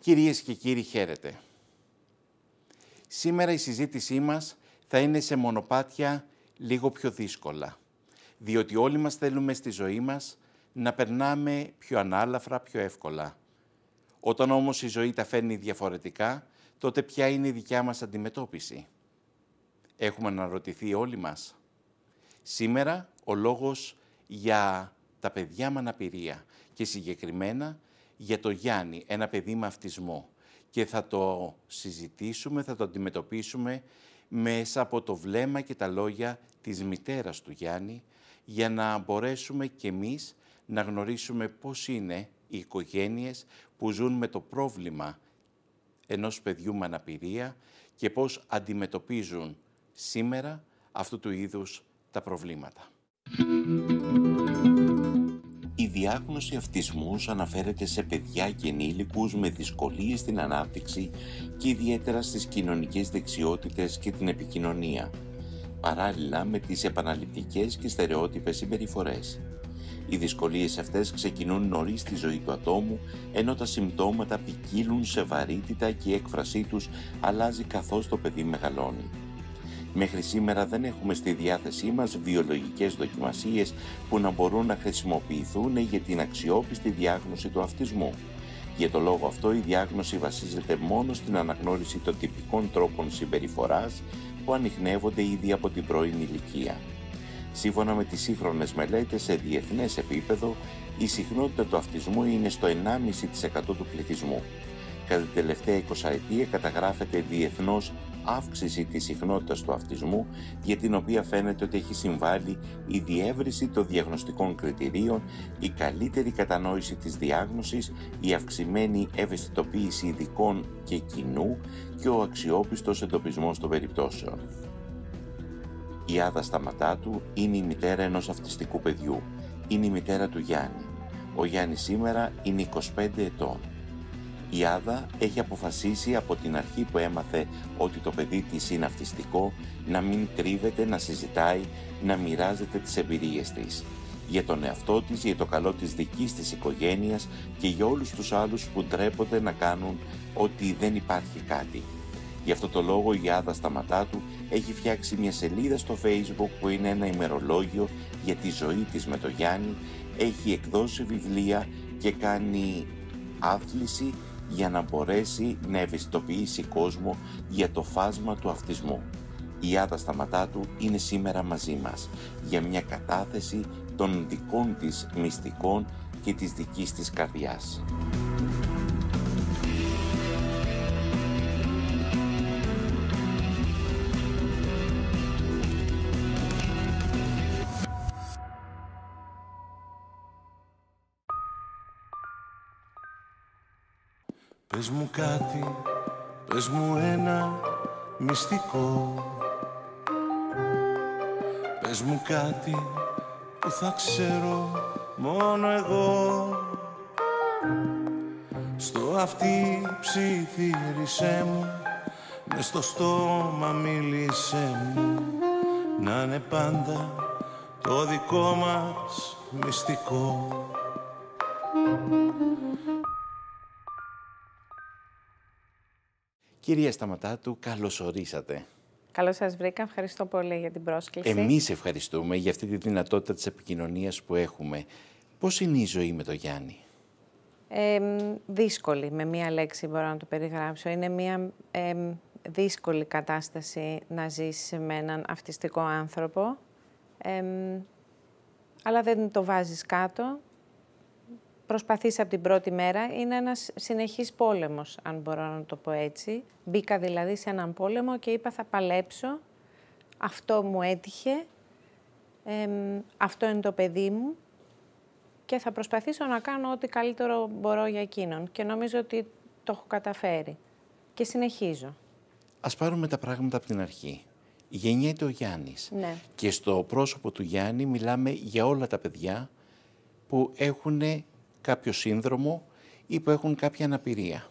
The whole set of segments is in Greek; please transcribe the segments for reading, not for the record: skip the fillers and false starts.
Κυρίες και κύριοι, χαίρετε. Σήμερα η συζήτησή μας θα είναι σε μονοπάτια λίγο πιο δύσκολα, διότι όλοι μας θέλουμε στη ζωή μας να περνάμε πιο ανάλαφρα, πιο εύκολα. Όταν όμως η ζωή τα φέρνει διαφορετικά, τότε ποια είναι η δικιά μας αντιμετώπιση? Έχουμε αναρωτηθεί όλοι μας. Σήμερα ο λόγος για τα παιδιά με αναπηρία και συγκεκριμένα για το Γιάννη, ένα παιδί με αυτισμό. Και θα το συζητήσουμε, θα το αντιμετωπίσουμε μέσα από το βλέμμα και τα λόγια της μητέρας του Γιάννη, για να μπορέσουμε κι εμείς να γνωρίσουμε πώς είναι οι οικογένειες που ζουν με το πρόβλημα ενός παιδιού με αναπηρία και πώς αντιμετωπίζουν σήμερα αυτού του είδους τα προβλήματα. Η διάγνωση αυτισμού αναφέρεται σε παιδιά και ενήλικους με δυσκολίες στην ανάπτυξη και ιδιαίτερα στις κοινωνικές δεξιότητες και την επικοινωνία, παράλληλα με τις επαναληπτικές και στερεότυπες συμπεριφορές. Οι δυσκολίες αυτές ξεκινούν νωρίς στη ζωή του ατόμου, ενώ τα συμπτώματα ποικίλουν σε βαρύτητα και η έκφρασή τους αλλάζει καθώς το παιδί μεγαλώνει. Μέχρι σήμερα δεν έχουμε στη διάθεσή μας βιολογικές δοκιμασίες που να μπορούν να χρησιμοποιηθούν για την αξιόπιστη διάγνωση του αυτισμού. Για το λόγο αυτό η διάγνωση βασίζεται μόνο στην αναγνώριση των τυπικών τρόπων συμπεριφοράς που ανιχνεύονται ήδη από την πρώην ηλικία. Σύμφωνα με τις σύγχρονες μελέτες σε διεθνές επίπεδο, η συχνότητα του αυτισμού είναι στο 1,5% του πληθυσμού. Κατά την τελευταία 20ετία καταγράφεται διεθνώς αύξηση της συχνότητας του αυτισμού, για την οποία φαίνεται ότι έχει συμβάλει η διεύρυνση των διαγνωστικών κριτηρίων, η καλύτερη κατανόηση της διάγνωσης, η αυξημένη ευαισθητοποίηση ειδικών και κοινού και ο αξιόπιστος εντοπισμός των περιπτώσεων. Η Άδα Σταματάτου είναι η μητέρα ενός αυτιστικού παιδιού. Είναι η μητέρα του Γιάννη. Ο Γιάννης σήμερα είναι 25 ετών. Η Άδα έχει αποφασίσει από την αρχή που έμαθε ότι το παιδί της είναι αυτιστικό να μην κρύβεται, να συζητάει, να μοιράζεται τις εμπειρίες της. Για τον εαυτό της, για το καλό της δικής της οικογένειας και για όλους τους άλλους που ντρέπονται να κάνουν ότι δεν υπάρχει κάτι. Γι' αυτό το λόγο η Άδα Σταματάτου έχει φτιάξει μια σελίδα στο Facebook που είναι ένα ημερολόγιο για τη ζωή της με το Γιάννη, έχει εκδώσει βιβλία και κάνει άθληση για να μπορέσει να ευαισθητοποιήσει κόσμο για το φάσμα του αυτισμού. Η Άδα Σταματάτου είναι σήμερα μαζί μας για μια κατάθεση των δικών της μυστικών και της δικής της καρδιάς. Πες μου κάτι, πες μου ένα μυστικό. Πες μου κάτι που θα ξέρω μόνο εγώ. Στο αυτί ψιθύρισέ μου, μες στο στόμα μίλησέ μου, να είναι πάντα το δικό μας μυστικό. Κυρία Σταματάτου, καλώς ορίσατε. Καλώς σας βρήκα. Ευχαριστώ πολύ για την πρόσκληση. Εμείς ευχαριστούμε για αυτή τη δυνατότητα της επικοινωνίας που έχουμε. Πώς είναι η ζωή με το Γιάννη? Δύσκολη, με μία λέξη μπορώ να το περιγράψω. Είναι μία δύσκολη κατάσταση να ζεις με έναν αυτιστικό άνθρωπο, αλλά δεν το βάζεις κάτω. Προσπαθείς από την πρώτη μέρα. Είναι ένας συνεχής πόλεμος, αν μπορώ να το πω έτσι. Μπήκα δηλαδή σε έναν πόλεμο και είπα θα παλέψω. Αυτό μου έτυχε. Αυτό είναι το παιδί μου. Και θα προσπαθήσω να κάνω ό,τι καλύτερο μπορώ για εκείνον. Και νομίζω ότι το έχω καταφέρει. Και συνεχίζω. Ας πάρουμε τα πράγματα από την αρχή. Γεννιέται ο Γιάννης. Ναι. Και στο πρόσωπο του Γιάννη μιλάμε για όλα τα παιδιά που έχουν κάποιο σύνδρομο ή που έχουν κάποια αναπηρία.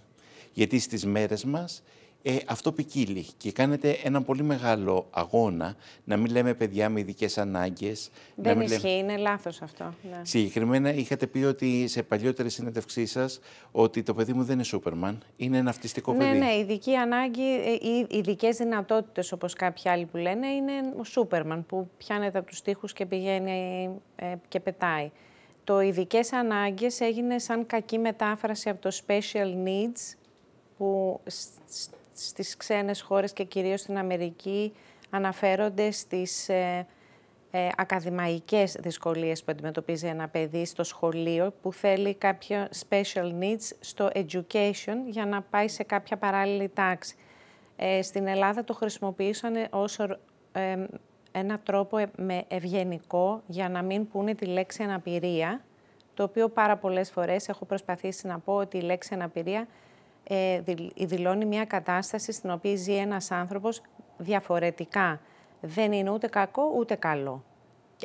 Γιατί στις μέρες μας αυτό ποικίλει και κάνετε έναν πολύ μεγάλο αγώνα να μην λέμε παιδιά με ειδικές ανάγκες. Δεν ισχύει, είναι λάθος αυτό. Ναι. Συγκεκριμένα είχατε πει ότι σε παλιότερη συνέντευξή σας ότι το παιδί μου δεν είναι Σούπερμαν, είναι ένα αυτιστικό παιδί. Ναι, ειδική ανάγκη, οι ειδικές δυνατότητες όπως κάποιοι άλλοι που λένε είναι ο Σούπερμαν που πιάνεται από τους τοίχους και πηγαίνει και πετάει. Το ειδικές ανάγκες έγινε σαν κακή μετάφραση από το special needs που στις ξένες χώρες και κυρίως στην Αμερική αναφέρονται στις ακαδημαϊκές δυσκολίες που αντιμετωπίζει ένα παιδί στο σχολείο που θέλει κάποιο special needs στο education για να πάει σε κάποια παράλληλη τάξη. Στην Ελλάδα το χρησιμοποιήσαν ως ένα τρόπο με ευγενικό για να μην πούνε τη λέξη αναπηρία, το οποίο πάρα πολλές φορές έχω προσπαθήσει να πω ότι η λέξη αναπηρία δηλώνει μια κατάσταση στην οποία ζει ένας άνθρωπος διαφορετικά. Δεν είναι ούτε κακό ούτε καλό.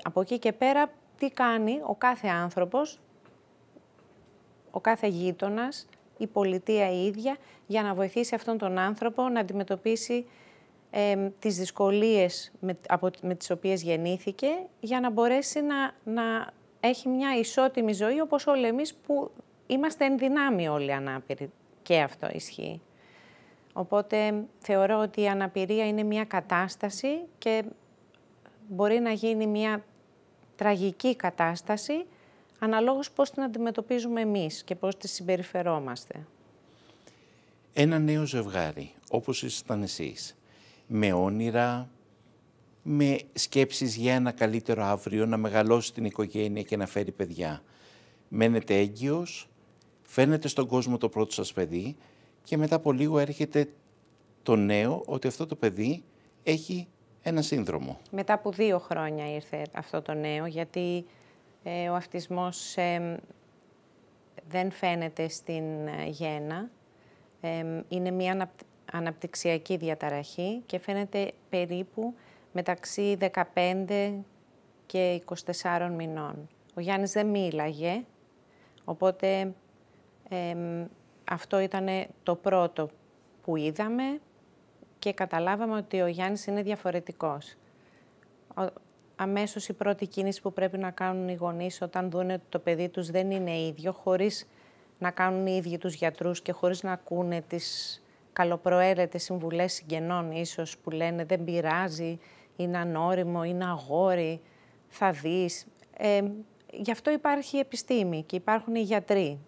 Από εκεί και πέρα τι κάνει ο κάθε άνθρωπος, ο κάθε γείτονας, η πολιτεία η ίδια, για να βοηθήσει αυτόν τον άνθρωπο να αντιμετωπίσει τις δυσκολίες με τις οποίες γεννήθηκε, για να μπορέσει να έχει μια ισότιμη ζωή όπως όλοι εμείς που είμαστε εν δυνάμει όλοι ανάπηροι. Και αυτό ισχύει. Οπότε θεωρώ ότι η αναπηρία είναι μια κατάσταση και μπορεί να γίνει μια τραγική κατάσταση αναλόγως πώς την αντιμετωπίζουμε εμείς και πώς τη συμπεριφερόμαστε. Ένα νέο ζευγάρι, όπως ήσασταν εσείς, με όνειρα, με σκέψεις για ένα καλύτερο αύριο, να μεγαλώσει την οικογένεια και να φέρει παιδιά. Μένετε έγκυος, φέρνετε στον κόσμο το πρώτο σας παιδί και μετά από λίγο έρχεται το νέο ότι αυτό το παιδί έχει ένα σύνδρομο. Μετά από 2 χρόνια ήρθε αυτό το νέο, γιατί ο αυτισμός δεν φαίνεται στην γέννα. Είναι μια αναπτυξιακή διαταραχή και φαίνεται περίπου μεταξύ 15 και 24 μηνών. Ο Γιάννης δεν μίλαγε, οπότε αυτό ήταν το πρώτο που είδαμε και καταλάβαμε ότι ο Γιάννης είναι διαφορετικός. Αμέσως η πρώτη κίνηση που πρέπει να κάνουν οι γονείς όταν δουν ότι το παιδί τους δεν είναι ίδιο, χωρίς να κάνουν οι ίδιοι τους γιατρούς και χωρίς να ακούνε τις καλοπροαίρετες συμβουλές συγγενών ίσως που λένε δεν πειράζει, είναι ανώριμο, είναι αγόρι, θα δεις. Γι' αυτό υπάρχει η επιστήμη και υπάρχουν οι γιατροί.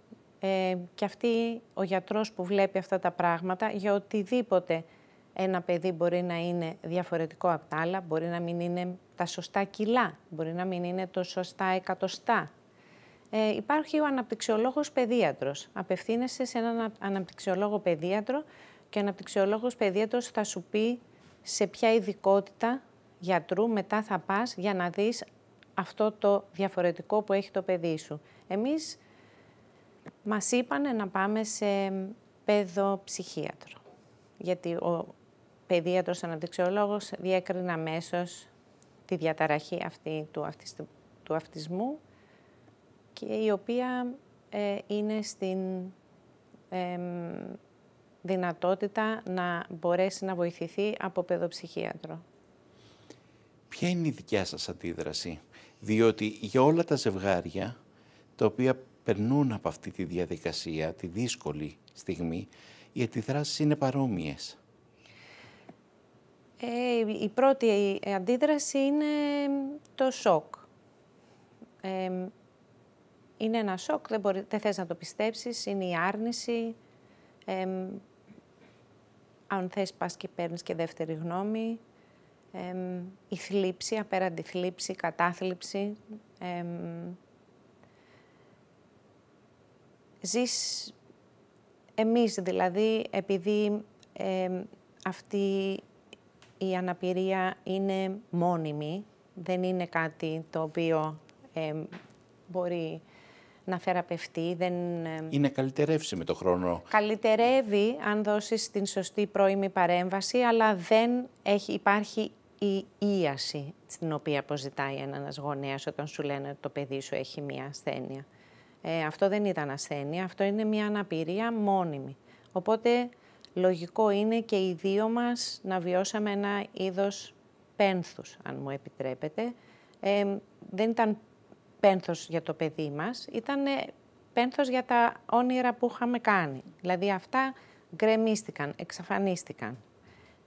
Και αυτή ο γιατρός που βλέπει αυτά τα πράγματα, για οτιδήποτε ένα παιδί μπορεί να είναι διαφορετικό από τα άλλα, μπορεί να μην είναι τα σωστά κιλά, μπορεί να μην είναι το σωστά εκατοστά. Υπάρχει ο αναπτυξιολόγος παιδίατρος. Απευθύνεσαι σε έναν αναπτυξιολόγο παιδίατρο και ο αναπτυξιολόγος παιδίατρος θα σου πει σε ποια ειδικότητα γιατρού μετά θα πας για να δεις αυτό το διαφορετικό που έχει το παιδί σου. Εμείς μας είπανε να πάμε σε παιδοψυχίατρο, γιατί ο παιδίατρος αναπτυξιολόγος διέκρινε αμέσως τη διαταραχή αυτή του αυτισμού και η οποία είναι στην δυνατότητα να μπορέσει να βοηθηθεί από παιδοψυχίατρο. Ποια είναι η δικιά σας αντίδραση? Διότι για όλα τα ζευγάρια τα οποία περνούν από αυτή τη διαδικασία, τη δύσκολη στιγμή, οι αντιδράσεις είναι παρόμοιες. Η πρώτη αντίδραση είναι το σοκ. Είναι ένα σοκ, δεν θες να το πιστέψεις, είναι η άρνηση. Αν θες πας και παίρνεις και δεύτερη γνώμη. Η θλίψη, απέραντη θλίψη, κατάθλιψη. Ζεις εμείς δηλαδή, επειδή αυτή η αναπηρία είναι μόνιμη, δεν είναι κάτι το οποίο μπορεί να θεραπευτεί. Είναι καλυτερεύσει με το χρόνο. Καλυτερεύει αν δώσεις την σωστή πρώιμη παρέμβαση, αλλά δεν υπάρχει η ίαση στην οποία αποζητάει ένας γονέας όταν σου λένε ότι το παιδί σου έχει μία ασθένεια. Αυτό δεν ήταν ασθένεια, αυτό είναι μία αναπηρία μόνιμη. Οπότε λογικό είναι και οι δύο μας να βιώσαμε ένα είδος πένθους, αν μου επιτρέπετε. Δεν ήταν πένθος για το παιδί μας, ήταν πένθος για τα όνειρα που είχαμε κάνει. Δηλαδή αυτά γκρεμίστηκαν, εξαφανίστηκαν.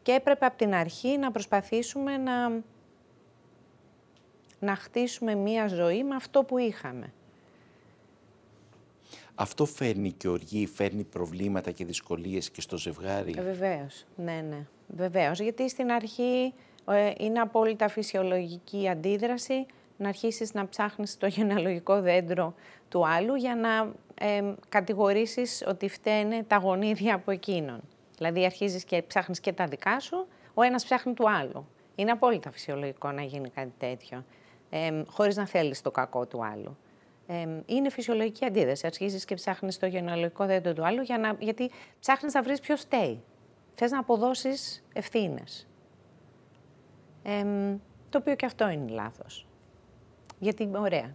Και έπρεπε από την αρχή να προσπαθήσουμε να χτίσουμε μία ζωή με αυτό που είχαμε. Αυτό φέρνει και οργή, φέρνει προβλήματα και δυσκολίες και στο ζευγάρι. Βεβαίως, ναι. Βεβαίως, γιατί στην αρχή είναι απόλυτα φυσιολογική αντίδραση να αρχίσεις να ψάχνεις το γενεαλογικό δέντρο του άλλου για να κατηγορήσεις ότι φταίνε τα γονίδια από εκείνον. Δηλαδή αρχίζεις και ψάχνεις και τα δικά σου, ο ένας ψάχνει του άλλου. Είναι απόλυτα φυσιολογικό να γίνει κάτι τέτοιο, χωρίς να θέλεις το κακό του άλλου. Είναι φυσιολογική αντίδραση. Αρχίζεις και ψάχνεις το γενεαλογικό δέντρο του άλλου γιατί ψάχνεις να βρεις ποιος φταίει. Θες να αποδώσεις ευθύνες. Το οποίο και αυτό είναι λάθος. Γιατί, ωραία.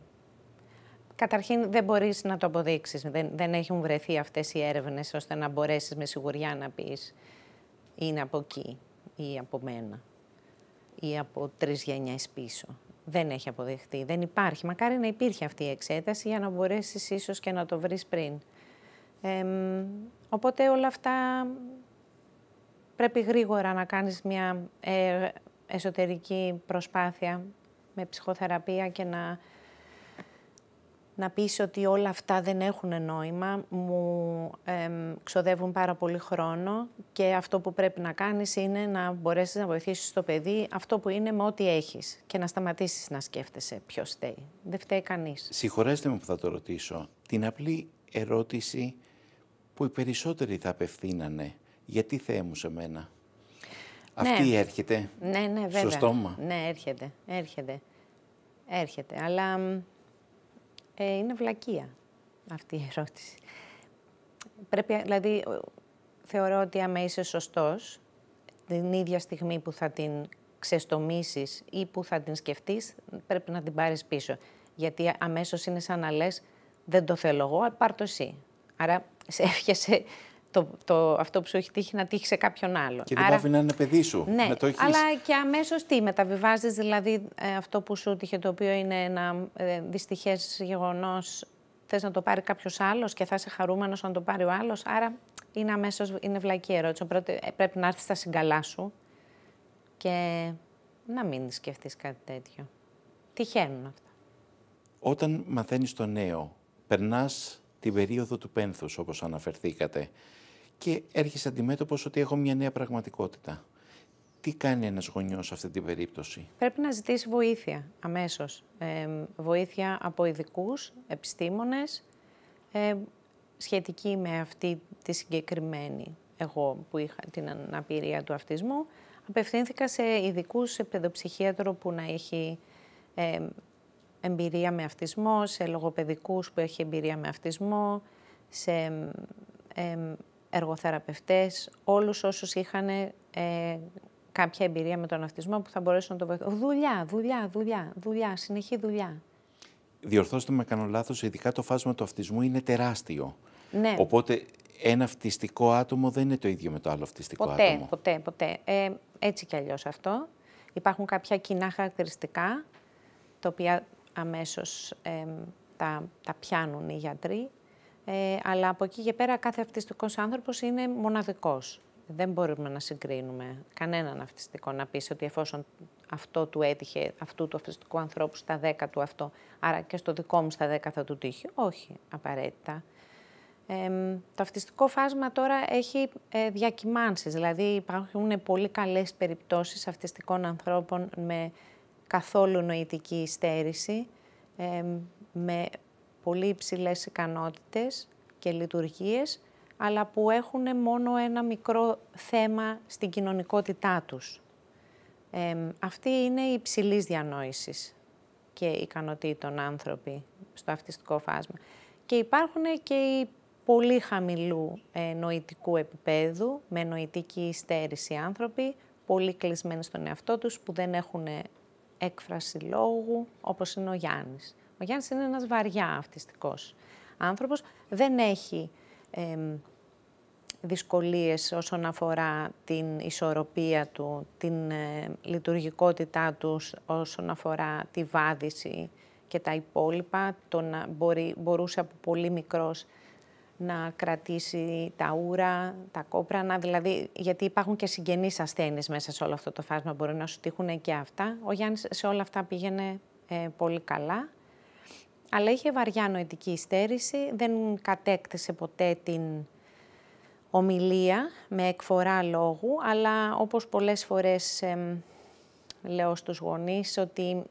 Καταρχήν δεν μπορείς να το αποδείξεις. Δεν έχουν βρεθεί αυτές οι έρευνες ώστε να μπορέσεις με σιγουριά να πεις είναι από εκεί ή από μένα ή από 3 γενιές πίσω. Δεν έχει αποδειχτεί, δεν υπάρχει. Μακάρι να υπήρχε αυτή η εξέταση για να μπορέσεις ίσως και να το βρεις πριν. Οπότε όλα αυτά πρέπει γρήγορα να κάνεις μια εσωτερική προσπάθεια με ψυχοθεραπεία και να πεις ότι όλα αυτά δεν έχουν νόημα, μου ξοδεύουν πάρα πολύ χρόνο και αυτό που πρέπει να κάνεις είναι να μπορέσεις να βοηθήσεις το παιδί αυτό που είναι με ό,τι έχεις και να σταματήσεις να σκέφτεσαι ποιος φταίει. Δεν φταίει κανείς. Συγχωρέστε με που θα το ρωτήσω. Την απλή ερώτηση που οι περισσότεροι θα απευθύνανε. Γιατί Θεέ μου σε μένα. Ναι. Αυτή έρχεται βέβαια. στο στόμα. Ναι, έρχεται. Αλλά είναι βλακεία αυτή η ερώτηση. Δηλαδή, θεωρώ ότι άμα είσαι σωστός, την ίδια στιγμή που θα την ξεστομίσεις ή που θα την σκεφτείς, πρέπει να την πάρεις πίσω. Γιατί αμέσως είναι σαν να λες, δεν το θέλω εγώ, πάρ' το εσύ. Άρα σε εύχεσαι αυτό που σου έχει τύχει να τύχει σε κάποιον άλλο. Και δεν πάβει να είναι παιδί σου. Ναι, να το έχεις... αλλά και αμέσως μεταβιβάζεις δηλαδή αυτό που σου τύχε, το οποίο είναι ένα δυστυχές γεγονός, θες να το πάρει κάποιος άλλος και θα είσαι χαρούμενος να το πάρει ο άλλος. Άρα είναι βλακή ερώτηση. Πρέπει να έρθεις στα συγκαλά σου και να μην σκεφτείς κάτι τέτοιο. Τυχαίνουν αυτά. Όταν μαθαίνεις το νέο, περνάς την περίοδο του πένθους, όπως αναφερθήκατε, και έρχεσαι αντιμέτωπος ότι έχω μια νέα πραγματικότητα. Τι κάνει ένας γονιός σε αυτή την περίπτωση? Πρέπει να ζητήσει βοήθεια αμέσως. Βοήθεια από ειδικούς, επιστήμονες, σχετική με αυτή τη συγκεκριμένη εγώ που είχα την αναπηρία του αυτισμού. Απευθύνθηκα σε ειδικούς, σε παιδοψυχίατρο που να έχει εμπειρία με αυτισμό, σε λογοπαιδικούς που έχει εμπειρία με αυτισμό, σε εργοθεραπευτές, όλους όσους είχαν κάποια εμπειρία με τον αυτισμό που θα μπορέσουν να το βοηθήσουν. Δουλειά, συνεχή δουλειά. Διορθώστε με, κάνω λάθος, ειδικά το φάσμα του αυτισμού είναι τεράστιο. Ναι. Οπότε ένα αυτιστικό άτομο δεν είναι το ίδιο με το άλλο αυτιστικό άτομο. Ποτέ. Έτσι κι αλλιώς αυτό. Υπάρχουν κάποια κοινά χαρακτηριστικά, τα οποία αμέσως τα πιάνουν οι γιατροί, αλλά από εκεί και πέρα κάθε αυτιστικός άνθρωπος είναι μοναδικός. Δεν μπορούμε να συγκρίνουμε κανέναν αυτιστικό, να πεις ότι εφόσον αυτό του έτυχε αυτού του αυτιστικού ανθρώπου στα 10 του αυτό, άρα και στο δικό μου στα 10 θα του τύχει. Όχι, απαραίτητα. Το αυτιστικό φάσμα τώρα έχει διακυμάνσεις, δηλαδή υπάρχουν πολύ καλές περιπτώσεις αυτιστικών ανθρώπων με καθόλου νοητική στέρηση, με πολύ υψηλές ικανότητες και λειτουργίες, αλλά που έχουν μόνο ένα μικρό θέμα στην κοινωνικότητά τους. Αυτοί είναι οι υψηλής διανόησης και ικανοτήτων άνθρωποι στο αυτιστικό φάσμα. Και υπάρχουν και οι πολύ χαμηλού νοητικού επίπεδου, με νοητική στέρηση άνθρωποι, πολύ κλεισμένοι στον εαυτό τους, που δεν έχουν έκφραση λόγου, όπως είναι ο Γιάννης. Ο Γιάννης είναι ένας βαριά αυτιστικός άνθρωπος, δεν έχει δυσκολίες όσον αφορά την ισορροπία του, την λειτουργικότητά τους, όσον αφορά τη βάδιση και τα υπόλοιπα. Το να μπορούσε από πολύ μικρός να κρατήσει τα ούρα, τα κόπρανα, δηλαδή γιατί υπάρχουν και συγγενείς ασθένειες μέσα σε όλο αυτό το φάσμα, μπορεί να σου τύχουν και αυτά. Ο Γιάννης σε όλα αυτά πήγαινε πολύ καλά, αλλά είχε βαριά νοητική υστέρηση, δεν κατέκτησε ποτέ την ομιλία με εκφορά λόγου, αλλά όπως πολλές φορές λέω στους γονείς ότι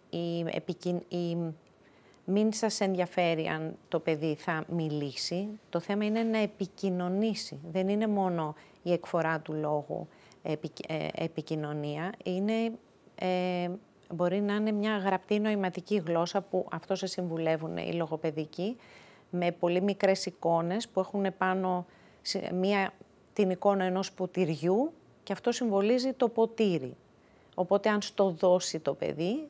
μην σας ενδιαφέρει αν το παιδί θα μιλήσει, το θέμα είναι να επικοινωνήσει. Δεν είναι μόνο η εκφορά του λόγου επικοινωνία, μπορεί να είναι μια γραπτή νοηματική γλώσσα που αυτό σε συμβουλεύουν οι λογοπαιδικοί, με πολύ μικρές εικόνες που έχουν πάνω την εικόνα ενός ποτηριού και αυτό συμβολίζει το ποτήρι. Οπότε αν στο δώσει το παιδί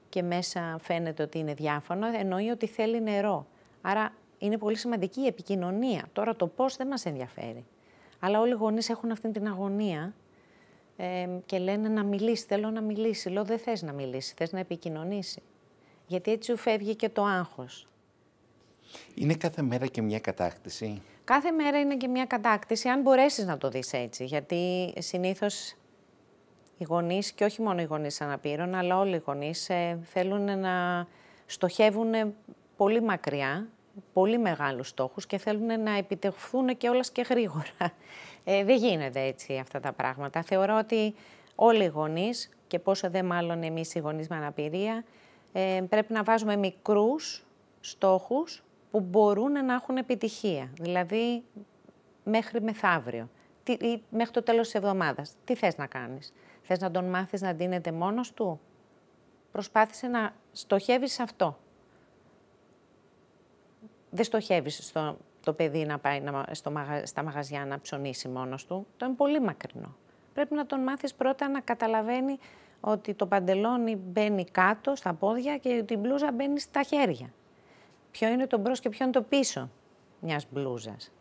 και μέσα φαίνεται ότι είναι διάφανο, εννοεί ότι θέλει νερό. Άρα είναι πολύ σημαντική η επικοινωνία. Τώρα το πώς δεν μας ενδιαφέρει. Αλλά όλοι οι γονείς έχουν αυτή την αγωνία και λένε να μιλήσει, θέλω να μιλήσει. Λέω δεν θες να μιλήσει, θες να επικοινωνήσει. Γιατί έτσι σου φεύγει και το άγχος. Είναι κάθε μέρα και μια κατάκτηση. Κάθε μέρα είναι και μια κατάκτηση, αν μπορέσεις να το δεις έτσι. Γιατί συνήθως οι γονείς, και όχι μόνο οι γονείς αναπήρων, αλλά όλοι οι γονείς θέλουν να στοχεύουν πολύ μακριά, πολύ μεγάλους στόχους και θέλουν να επιτευχθούν κιόλας και γρήγορα. Δεν γίνεται έτσι αυτά τα πράγματα. Θεωρώ ότι όλοι οι γονείς, και πόσο δε μάλλον εμείς οι γονείς με αναπηρία, πρέπει να βάζουμε μικρούς στόχους που μπορούν να έχουν επιτυχία. Δηλαδή, μέχρι μεθαύριο ή μέχρι το τέλος της εβδομάδας. Τι θες να κάνεις? Θες να τον μάθεις να ντύνεται μόνος του? Προσπάθησε να στοχεύεις σε αυτό. Δεν στοχεύεις το παιδί να πάει στα μαγαζιά να ψωνίσει μόνος του. Το είναι πολύ μακρινό. Πρέπει να τον μάθεις πρώτα να καταλαβαίνει ότι το παντελόνι μπαίνει κάτω στα πόδια και ότι η μπλούζα μπαίνει στα χέρια. Ποιο είναι το μπρος και ποιο είναι το πίσω μιας μπλούζας.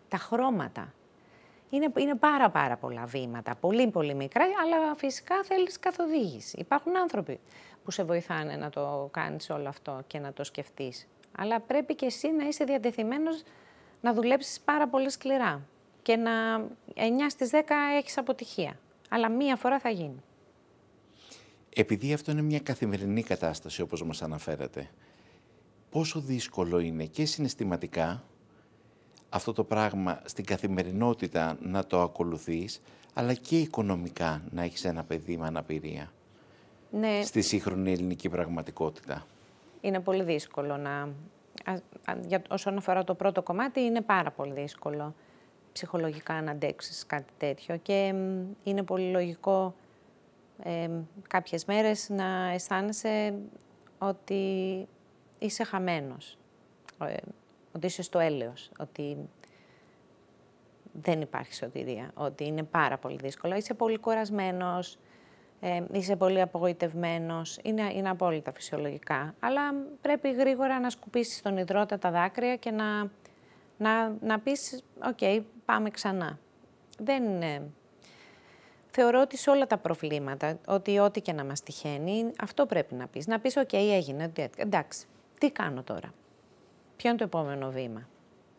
Τα χρώματα. Είναι πάρα πολλά βήματα, πολύ μικρά, αλλά φυσικά θέλεις καθοδήγηση. Υπάρχουν άνθρωποι που σε βοηθάνε να το κάνεις όλο αυτό και να το σκεφτείς. Αλλά πρέπει και εσύ να είσαι διατεθειμένος να δουλέψεις πάρα πολύ σκληρά και να 9 στις 10 έχεις αποτυχία. Αλλά μία φορά θα γίνει. Επειδή αυτό είναι μια καθημερινή κατάσταση, όπως μας αναφέρατε, πόσο δύσκολο είναι και συναισθηματικά αυτό το πράγμα στην καθημερινότητα να το ακολουθείς, αλλά και οικονομικά να έχεις ένα παιδί με αναπηρία, ναι, στη σύγχρονη ελληνική πραγματικότητα? Είναι πολύ δύσκολο όσον αφορά το πρώτο κομμάτι, είναι πάρα πολύ δύσκολο ψυχολογικά να αντέξεις κάτι τέτοιο και είναι πολύ λογικό κάποιες μέρες να αισθάνεσαι ότι είσαι χαμένος, ότι είσαι στο έλεος, ότι δεν υπάρχει σωτηρία, ότι είναι πάρα πολύ δύσκολο. Είσαι πολύ κουρασμένος, είσαι πολύ απογοητευμένος, είναι απόλυτα φυσιολογικά. Αλλά πρέπει γρήγορα να σκουπίσεις τον υδρότα τα δάκρυα και να πεις «ΟΚ, πάμε ξανά». Δεν είναι... Θεωρώ ότι σε όλα τα προβλήματα, ότι ό,τι και να μας τυχαίνει, αυτό πρέπει να πεις. Να πεις «ΟΚ, έγινε, εντάξει, τι κάνω τώρα? Ποιο είναι το επόμενο βήμα?»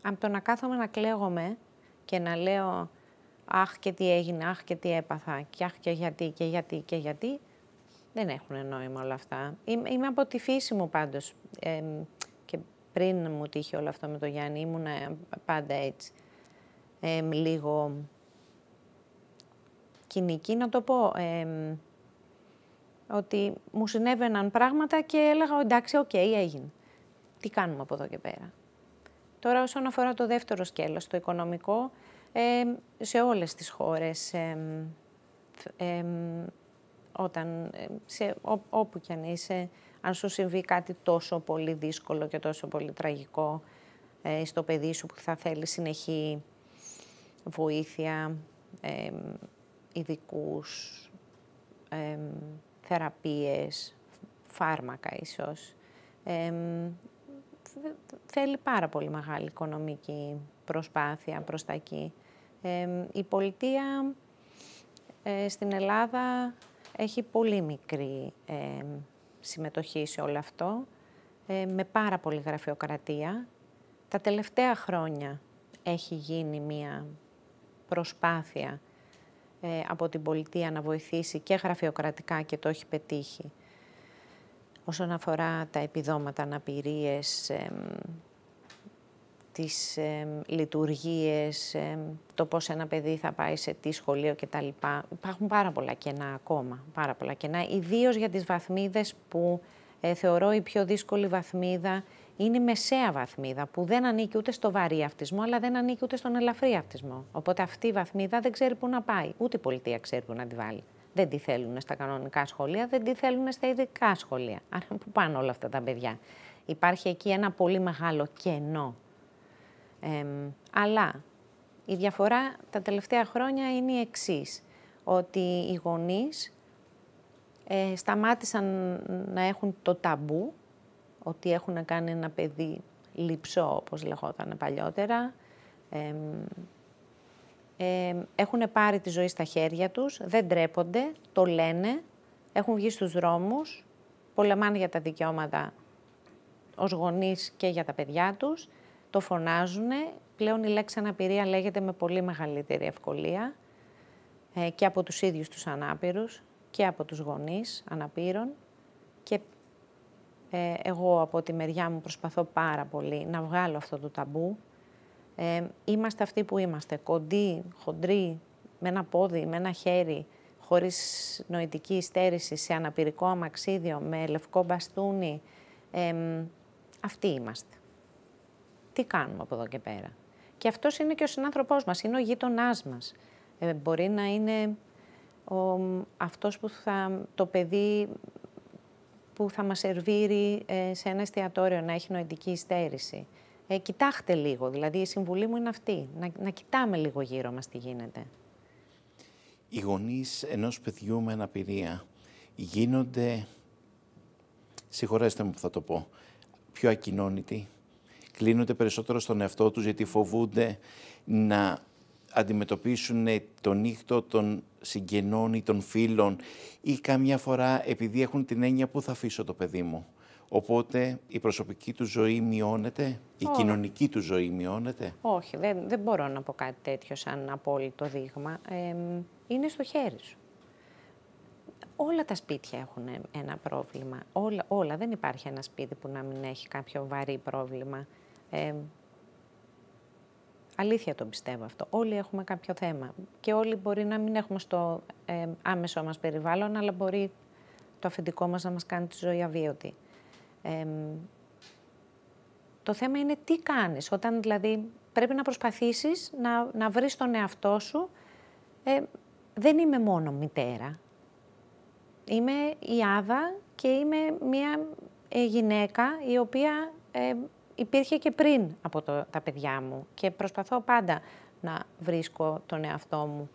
Από το να κάθομαι να κλαίγομαι και να λέω «Αχ και τι έγινε, αχ και τι έπαθα, και αχ και γιατί», δεν έχουν νόημα όλα αυτά. Είμαι από τη φύση μου πάντως και πριν μου τύχει όλο αυτό με το Γιάννη, ήμουν πάντα έτσι. Λίγο κοινική να το πω, ότι μου συνέβαιναν πράγματα και έλεγα «εντάξει, οκ, έγινε. Τι κάνουμε από εδώ και πέρα?» Τώρα όσον αφορά το δεύτερο σκέλος, το οικονομικό, σε όλες τις χώρες, όπου κι αν είσαι, αν σου συμβεί κάτι τόσο πολύ δύσκολο και τόσο πολύ τραγικό στο παιδί σου που θα θέλει συνεχή βοήθεια, ειδικούς, θεραπείες, φάρμακα ίσως, θέλει πάρα πολύ μεγάλη οικονομική προσπάθεια προς τα εκεί. Η πολιτεία στην Ελλάδα έχει πολύ μικρή συμμετοχή σε όλο αυτό, με πάρα πολύ γραφειοκρατία. Τα τελευταία χρόνια έχει γίνει μία προσπάθεια από την πολιτεία να βοηθήσει και γραφειοκρατικά και το έχει πετύχει. Όσον αφορά τα επιδόματα αναπηρίες, τις λειτουργίες, το πώς ένα παιδί θα πάει σε τι σχολείο κτλ. Υπάρχουν πάρα πολλά κενά ακόμα, πάρα πολλά κενά, ιδίως για τις βαθμίδες που θεωρώ η πιο δύσκολη βαθμίδα είναι η μεσαία βαθμίδα, που δεν ανήκει ούτε στο βαρύ αυτισμό, αλλά δεν ανήκει ούτε στον ελαφρύ αυτισμό. Οπότε αυτή η βαθμίδα δεν ξέρει πού να πάει, ούτε η πολιτεία ξέρει πού να τη βάλει. Δεν τη θέλουν στα κανονικά σχολεία, δεν τη θέλουν στα ειδικά σχολεία. Άρα πού πάνε όλα αυτά τα παιδιά. Υπάρχει εκεί ένα πολύ μεγάλο κενό. Αλλά η διαφορά τα τελευταία χρόνια είναι η εξής, ότι οι γονείς σταμάτησαν να έχουν το ταμπού, ότι έχουν κάνει ένα παιδί λειψό, όπως λεγόταν παλιότερα, έχουν πάρει τη ζωή στα χέρια τους, δεν ντρέπονται, το λένε, έχουν βγει στους δρόμους, πολεμάνε για τα δικαιώματα ως γονείς και για τα παιδιά τους, το φωνάζουνε. Πλέον η λέξη αναπηρία λέγεται με πολύ μεγαλύτερη ευκολία και από τους ίδιους τους ανάπηρους και από τους γονείς αναπήρων και εγώ από τη μεριά μου προσπαθώ πάρα πολύ να βγάλω αυτό το ταμπού. Είμαστε αυτοί που είμαστε, κοντοί, χοντροί, με ένα πόδι, με ένα χέρι, χωρίς νοητική υστέρηση, σε αναπηρικό αμαξίδιο, με λευκό μπαστούνι. Αυτοί είμαστε. Τι κάνουμε από εδώ και πέρα. Και αυτός είναι και ο συνάνθρωπός μας, είναι ο γείτονάς μας. Μπορεί να είναι αυτός που το παιδί που θα μας σερβίρει σε ένα εστιατόριο, να έχει νοητική υστέρηση. Κοιτάξτε λίγο, δηλαδή η συμβουλή μου είναι αυτή, να κοιτάμε λίγο γύρω μας τι γίνεται. Οι γονείς ενός παιδιού με αναπηρία γίνονται, συγχωρέστε μου που θα το πω, πιο ακοινώνητοι. Κλείνονται περισσότερο στον εαυτό τους γιατί φοβούνται να αντιμετωπίσουν τον ήχτο των συγγενών ή των φίλων ή καμιά φορά επειδή έχουν την έννοια πού θα αφήσω το παιδί μου. Οπότε η προσωπική του ζωή μειώνεται, η κοινωνική του ζωή μειώνεται. Όχι, δεν μπορώ να πω κάτι τέτοιο σαν απόλυτο δείγμα. Είναι στο χέρι σου. Όλα τα σπίτια έχουν ένα πρόβλημα. Όλα. Δεν υπάρχει ένα σπίτι που να μην έχει κάποιο βαρύ πρόβλημα. Αλήθεια το πιστεύω αυτό. Όλοι έχουμε κάποιο θέμα. Και όλοι μπορεί να μην έχουμε στο άμεσο μας περιβάλλον, αλλά μπορεί το αφεντικό μας να μας κάνει τη ζωή αβίωτη. Το θέμα είναι τι κάνεις, όταν δηλαδή πρέπει να προσπαθήσεις να βρεις τον εαυτό σου. Δεν είμαι μόνο μητέρα. Είμαι η Άδα και είμαι μια γυναίκα η οποία υπήρχε και πριν από τα παιδιά μου και προσπαθώ πάντα να βρίσκω τον εαυτό μου.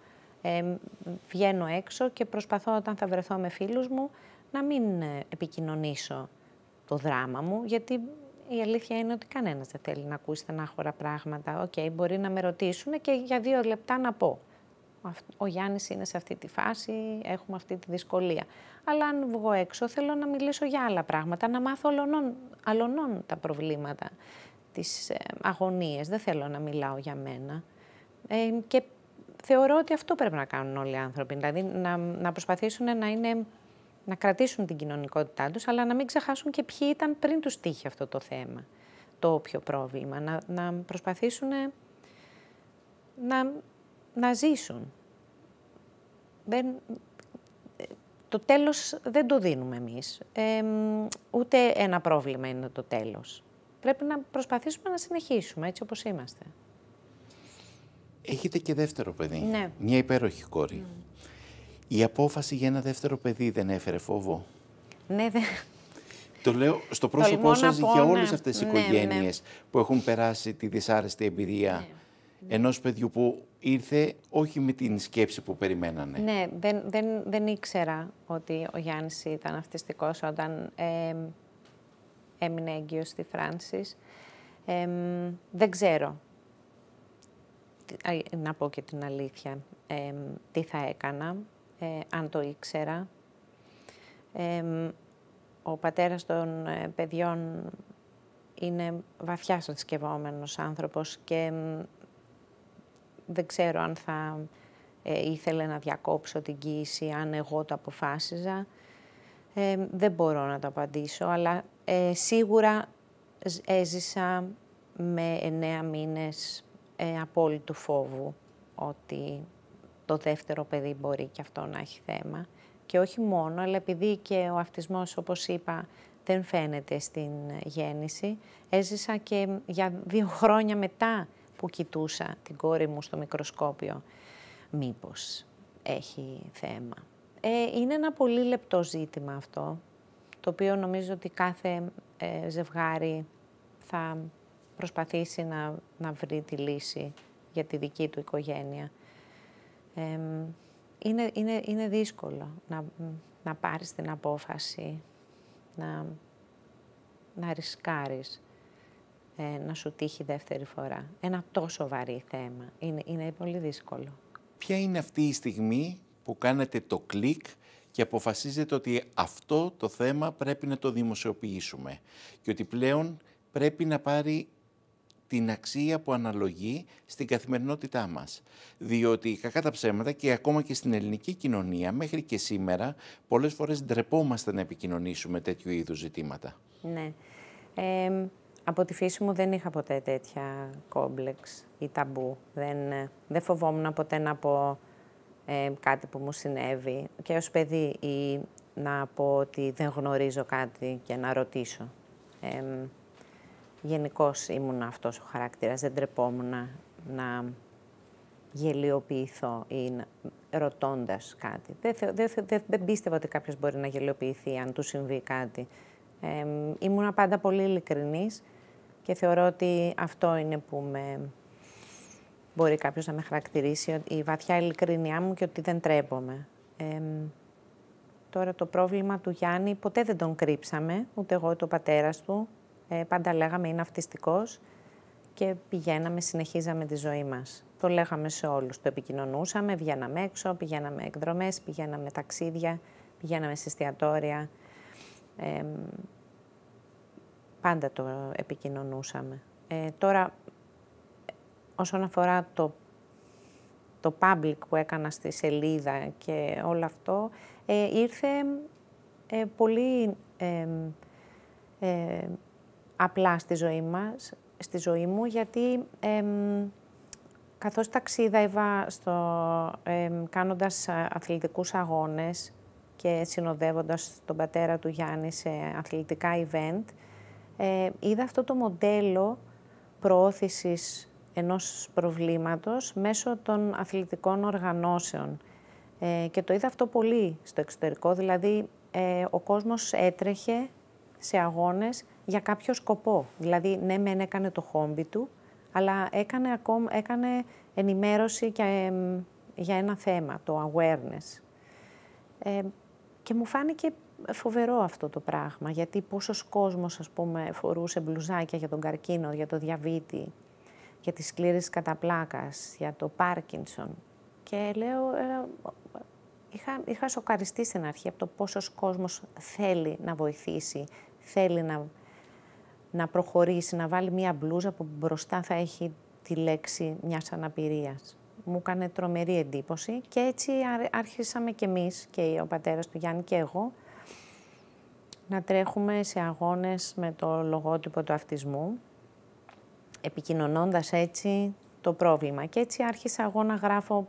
Βγαίνω έξω και προσπαθώ όταν θα βρεθώ με φίλους μου να μην επικοινωνήσω το δράμα μου, γιατί η αλήθεια είναι ότι κανένας δεν θέλει να ακούσει στενάχωρα πράγματα. Μπορεί να με ρωτήσουν και για 2 λεπτά να πω. Ο Γιάννης είναι σε αυτή τη φάση, έχουμε αυτή τη δυσκολία. Αλλά αν βγω έξω θέλω να μιλήσω για άλλα πράγματα, να μάθω αλωνών τα προβλήματα, τις αγωνίες. Δεν θέλω να μιλάω για μένα. Και θεωρώ ότι αυτό πρέπει να κάνουν όλοι οι άνθρωποι, δηλαδή να προσπαθήσουν να κρατήσουν την κοινωνικότητά τους, αλλά να μην ξεχάσουν και ποιοι ήταν πριν τους τύχει αυτό το θέμα, το όποιο πρόβλημα. Να προσπαθήσουν να ζήσουν. Το τέλος δεν το δίνουμε εμείς. Ούτε ένα πρόβλημα είναι το τέλος. Πρέπει να προσπαθήσουμε να συνεχίσουμε έτσι όπως είμαστε. Έχετε και δεύτερο παιδί. Ναι. Μια υπέροχη κόρη. Η απόφαση για ένα δεύτερο παιδί δεν έφερε φόβο? Ναι, Το λέω στο πρόσωπό σας για όλες αυτές τις οικογένειες ναι. που έχουν περάσει τη δυσάρεστη εμπειρία ενός παιδιού που ήρθε όχι με την σκέψη που περιμένανε. Ναι, δεν ήξερα ότι ο Γιάννης ήταν αυτιστικός όταν έμεινε έγκυος στη Φράνσις. Δεν ξέρω. να πω και την αλήθεια, τι θα έκανα, αν το ήξερα. Ο πατέρας των παιδιών είναι βαθιά θρησκευόμενος άνθρωπος και δεν ξέρω αν θα ήθελε να διακόψω την κοίηση, αν εγώ το αποφάσιζα. Δεν μπορώ να το απαντήσω, αλλά σίγουρα έζησα με 9 μήνες απόλυτου φόβου ότι το δεύτερο παιδί μπορεί και αυτό να έχει θέμα. Και όχι μόνο, αλλά επειδή και ο αυτισμός, όπως είπα, δεν φαίνεται στην γέννηση, έζησα και για 2 χρόνια μετά που κοιτούσα την κόρη μου στο μικροσκόπιο, μήπως έχει θέμα. Είναι ένα πολύ λεπτό ζήτημα αυτό, το οποίο νομίζω ότι κάθε ζευγάρι θα προσπαθήσει να βρει τη λύση για τη δική του οικογένεια. Είναι δύσκολο να πάρεις την απόφαση, να ρισκάρεις, να σου τύχει δεύτερη φορά. Ένα τόσο βαρύ θέμα. Είναι πολύ δύσκολο. Ποια είναι αυτή η στιγμή που κάνετε το κλικ και αποφασίζετε ότι αυτό το θέμα πρέπει να το δημοσιοποιήσουμε και ότι πλέον πρέπει να πάρει την αξία που αναλογεί στην καθημερινότητά μας. Διότι κακά τα ψέματα και ακόμα και στην ελληνική κοινωνία μέχρι και σήμερα πολλές φορές ντρεπόμαστε να επικοινωνήσουμε τέτοιου είδους ζητήματα. Ναι. Από τη φύση μου δεν είχα ποτέ τέτοια κόμπλεξ ή ταμπού. Δεν φοβόμουν ποτέ να πω κάτι που μου συνέβη και ως παιδί ή να πω ότι δεν γνωρίζω κάτι και να ρωτήσω. Γενικώς ήμουν αυτός ο χαρακτήρας, δεν ντρεπόμουν να γελιοποιηθώ ή ρωτώντας κάτι. Δεν πίστευα ότι κάποιος μπορεί να γελιοποιηθεί αν του συμβεί κάτι. Ήμουνα πάντα πολύ ειλικρινής και θεωρώ ότι αυτό είναι που μπορεί κάποιος να με χαρακτηρίσει, η βαθιά ειλικρίνειά μου και ότι δεν τρέπομαι. Τώρα το πρόβλημα του Γιάννη ποτέ δεν τον κρύψαμε, ούτε εγώ ούτε ο πατέρας του. Πάντα λέγαμε είναι αυτιστικός και συνεχίζαμε τη ζωή μας. Το λέγαμε σε όλους, το επικοινωνούσαμε, βγαίναμε έξω, πηγαίναμε εκδρομές, πηγαίναμε ταξίδια, πηγαίναμε σε εστιατόρια. Πάντα το επικοινωνούσαμε. Τώρα, όσον αφορά το public που έκανα στη σελίδα και όλο αυτό, ήρθε πολύ απλά στη ζωή μου, γιατί καθώς ταξίδευα κάνοντας αθλητικούς αγώνες και συνοδεύοντας τον πατέρα του Γιάννη σε αθλητικά event, είδα αυτό το μοντέλο προώθησης ενός προβλήματος μέσω των αθλητικών οργανώσεων. Και το είδα αυτό πολύ στο εξωτερικό, δηλαδή ο κόσμος έτρεχε σε αγώνες για κάποιο σκοπό. Δηλαδή, ναι, μεν έκανε το χόμπι του, αλλά έκανε ενημέρωση και, για ένα θέμα, το awareness. Και μου φάνηκε φοβερό αυτό το πράγμα, γιατί πόσος κόσμος, ας πούμε, φορούσε μπλουζάκια για τον καρκίνο, για το διαβήτη, για τη σκλήρυνση κατά πλάκας, για το Πάρκινσον. Και λέω, είχα σοκαριστεί στην αρχή από το πόσος κόσμος θέλει να βοηθήσει, θέλει να προχωρήσει, να βάλει μία μπλούζα που μπροστά θα έχει τη λέξη μιας αναπηρίας. Μου έκανε τρομερή εντύπωση και έτσι άρχισαμε κι εμείς, και ο πατέρας του Γιάννη και εγώ, να τρέχουμε σε αγώνες με το λογότυπο του αυτισμού, επικοινωνώντας έτσι το πρόβλημα. Και έτσι άρχισα εγώ να γράφω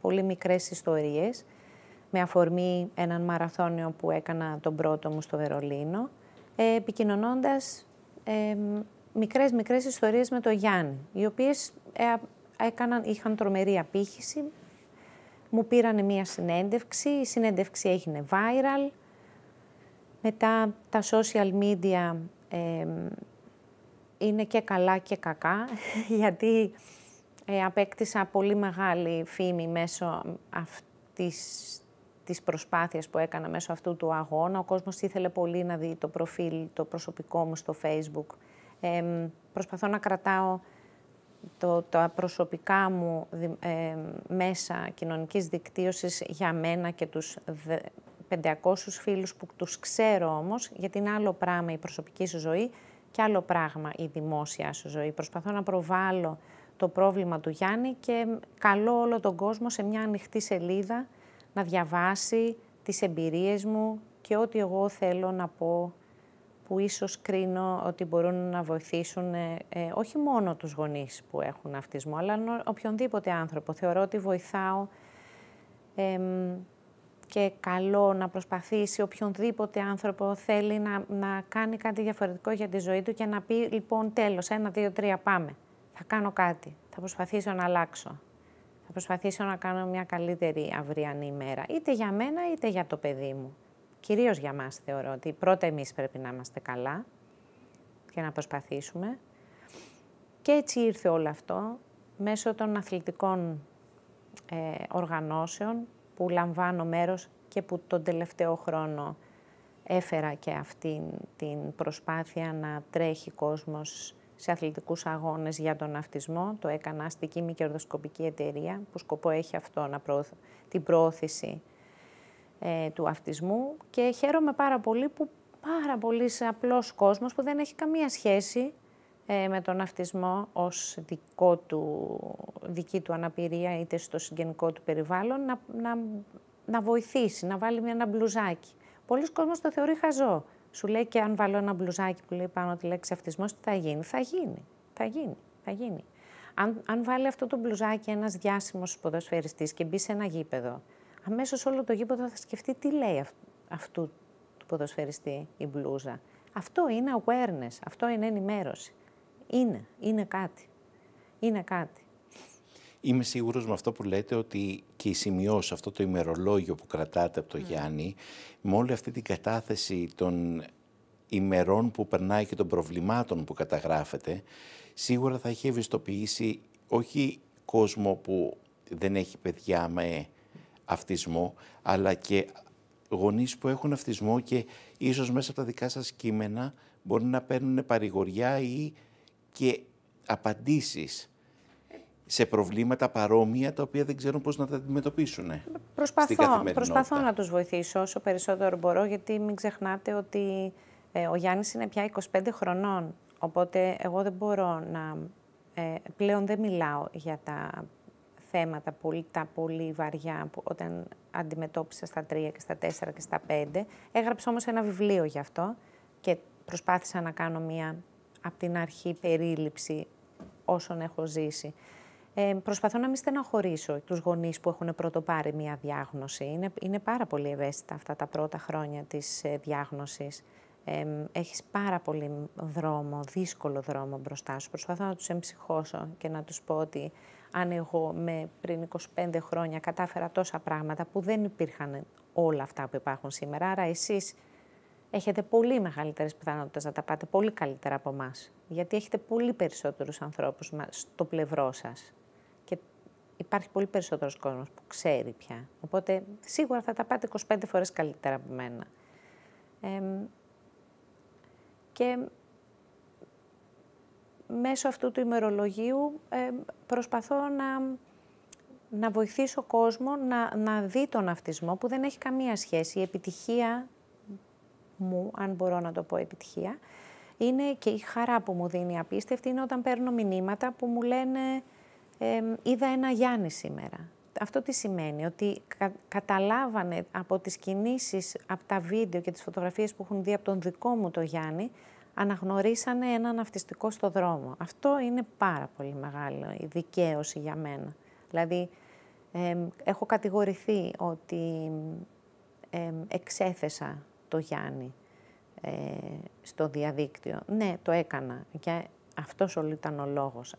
πολύ μικρές ιστορίες, με αφορμή έναν μαραθώνιο που έκανα τον πρώτο μου στο Βερολίνο, επικοινωνώντας μικρές ιστορίες με τον Γιάννη, οι οποίες είχαν τρομερή απήχηση. Μου πήρανε μία συνέντευξη, η συνέντευξη έγινε viral. Μετά τα social media είναι και καλά και κακά, γιατί απέκτησα πολύ μεγάλη φήμη μέσω αυτής της προσπάθειας που έκανα μέσω αυτού του αγώνα. Ο κόσμος ήθελε πολύ να δει το προφίλ, το προσωπικό μου στο Facebook. Προσπαθώ να κρατάω τα προσωπικά μου μέσα κοινωνικής δικτύωσης για μένα και τους 500 φίλους που τους ξέρω όμως, γιατί είναι άλλο πράγμα η προσωπική σου ζωή και άλλο πράγμα η δημόσια σου ζωή. Προσπαθώ να προβάλλω το πρόβλημα του Γιάννη και καλώ όλο τον κόσμο σε μια ανοιχτή σελίδα να διαβάσει τις εμπειρίες μου και ό,τι εγώ θέλω να πω, που ίσως κρίνω ότι μπορούν να βοηθήσουν όχι μόνο τους γονείς που έχουν αυτισμό, αλλά οποιονδήποτε άνθρωπο. Θεωρώ ότι βοηθάω και καλό να προσπαθήσει οποιονδήποτε άνθρωπο θέλει να κάνει κάτι διαφορετικό για τη ζωή του και να πει, λοιπόν, τέλος, 1, 2, 3, πάμε. Θα κάνω κάτι, θα προσπαθήσω να αλλάξω. Θα προσπαθήσω να κάνω μια καλύτερη αυριανή ημέρα, είτε για μένα είτε για το παιδί μου. Κυρίως για μας θεωρώ ότι πρώτα εμείς πρέπει να είμαστε καλά και να προσπαθήσουμε. Και έτσι ήρθε όλο αυτό μέσω των αθλητικών οργανώσεων που λαμβάνω μέρος και που τον τελευταίο χρόνο έφερα και αυτή την προσπάθεια να τρέχει κόσμος σε αθλητικούς αγώνες για τον αυτισμό. Το έκανα αστική μη κερδοσκοπική εταιρεία που σκοπό έχει αυτό, την προώθηση του αυτισμού, και χαίρομαι πάρα πολύ που πάρα πολύ απλός κόσμος που δεν έχει καμία σχέση με τον αυτισμό ως δική του αναπηρία είτε στο συγγενικό του περιβάλλον να βοηθήσει, να βάλει ένα μπλουζάκι. Πολλοί κόσμος το θεωρεί χαζό. Σου λέει, και αν βάλω ένα μπλουζάκι που λέει πάνω τη λέξη αυτισμός, τι θα γίνει? Θα γίνει. Αν βάλει αυτό το μπλουζάκι ένας διάσημος ποδοσφαιριστής και μπει σε ένα γήπεδο, αμέσως όλο το γήπεδο θα σκεφτεί τι λέει αυτού του ποδοσφαιριστή η μπλούζα. Αυτό είναι awareness, αυτό είναι ενημέρωση. Είναι κάτι. Είμαι σίγουρος με αυτό που λέτε ότι και οι σημειώσεις, αυτό το ημερολόγιο που κρατάτε από το Γιάννη, με όλη αυτή την κατάθεση των ημερών που περνάει και των προβλημάτων που καταγράφετε, σίγουρα θα έχει ευαισθητοποιήσει όχι κόσμο που δεν έχει παιδιά με αυτισμό, αλλά και γονείς που έχουν αυτισμό και ίσως μέσα από τα δικά σας κείμενα μπορεί να παίρνουν παρηγοριά ή και απαντήσεις σε προβλήματα παρόμοια τα οποία δεν ξέρουν πώς να τα αντιμετωπίσουν. Προσπαθώ να τους βοηθήσω όσο περισσότερο μπορώ, γιατί μην ξεχνάτε ότι ο Γιάννης είναι πια 25 χρονών, οπότε εγώ δεν μπορώ να... πλέον δεν μιλάω για τα θέματα τα πολύ βαριά που όταν αντιμετώπισα στα 3 και στα 4 και στα 5. Έγραψα όμως ένα βιβλίο γι' αυτό και προσπάθησα να κάνω μια από την αρχή περίληψη όσων έχω ζήσει. Προσπαθώ να μην στεναχωρήσω τους γονείς που έχουν πρωτοπάρει μια διάγνωση. Είναι πάρα πολύ ευαίσθητα αυτά τα πρώτα χρόνια της διάγνωσης. Έχεις πάρα πολύ δύσκολο δρόμο μπροστά σου. Προσπαθώ να τους εμψυχώσω και να τους πω ότι αν εγώ πριν 25 χρόνια κατάφερα τόσα πράγματα που δεν υπήρχαν όλα αυτά που υπάρχουν σήμερα, άρα εσείς έχετε πολύ μεγαλύτερες πιθανότητες να τα πάτε πολύ καλύτερα από εμάς. Γιατί έχετε πολύ περισσότερους ανθρώπους στο πλευρό σας. Και υπάρχει πολύ περισσότερος κόσμος που ξέρει πια. Οπότε σίγουρα θα τα πάτε 25 φορές καλύτερα από μένα. Και μέσω αυτού του ημερολογίου προσπαθώ να βοηθήσω κόσμο να δει τον αυτισμό που δεν έχει καμία σχέση. Η επιτυχία μου, αν μπορώ να το πω επιτυχία, είναι και η χαρά που μου δίνει απίστευτη, είναι όταν παίρνω μηνύματα που μου λένε είδα ένα Γιάννη σήμερα. Αυτό τι σημαίνει? Ότι καταλάβανε από τις κινήσεις, από τα βίντεο και τις φωτογραφίες που έχουν δει από τον δικό μου το Γιάννη, αναγνωρίσανε έναν αυτιστικό στο δρόμο. Αυτό είναι πάρα πολύ μεγάλη δικαίωση για μένα. Δηλαδή, έχω κατηγορηθεί ότι εξέθεσα το Γιάννη στο διαδίκτυο. Ναι, το έκανα και αυτός όλο ήταν ο λόγος.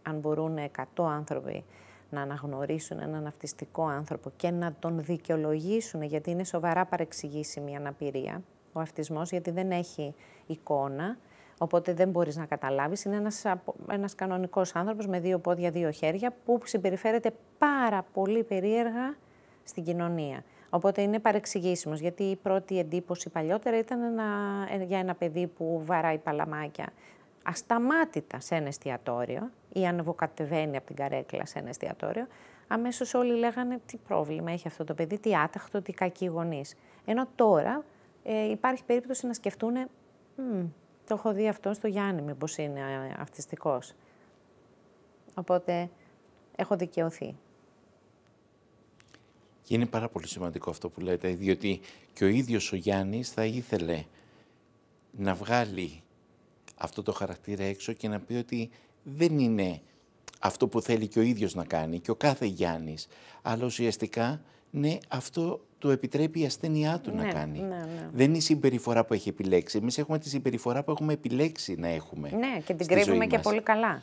Αν μπορούν 100 άνθρωποι να αναγνωρίσουν έναν αυτιστικό άνθρωπο και να τον δικαιολογήσουν, γιατί είναι σοβαρά παρεξηγήσιμη αναπηρία, ο αυτισμός, γιατί δεν έχει εικόνα, οπότε δεν μπορείς να καταλάβεις. Είναι ένας κανονικός άνθρωπος με 2 πόδια, 2 χέρια, που συμπεριφέρεται πάρα πολύ περίεργα στην κοινωνία. Οπότε είναι παρεξηγήσιμος, γιατί η πρώτη εντύπωση παλιότερα ήταν για ένα παιδί που βαράει παλαμάκια. ασταμάτητα σε ένα εστιατόριο ή ανεβοκατεβαίνει από την καρέκλα σε ένα εστιατόριο, αμέσως όλοι λέγανε τι πρόβλημα έχει αυτό το παιδί, τι άταχτο, τι κακοί γονείς. Ενώ τώρα υπάρχει περίπτωση να σκεφτούν, το έχω δει αυτό στο Γιάννη, μήπως είναι αυτιστικός. Οπότε έχω δικαιωθεί. Και είναι πάρα πολύ σημαντικό αυτό που λέτε, διότι και ο ίδιος ο Γιάννης θα ήθελε να βγάλει αυτό το χαρακτήρα έξω και να πει ότι δεν είναι αυτό που θέλει και ο ίδιος να κάνει και ο κάθε Γιάννης, αλλά ουσιαστικά ναι, αυτό το επιτρέπει η ασθένειά του να κάνει. Δεν είναι η συμπεριφορά που έχει επιλέξει. Εμείς έχουμε τη συμπεριφορά που έχουμε επιλέξει να έχουμε. Ναι, και την κρύβουμε και πολύ καλά.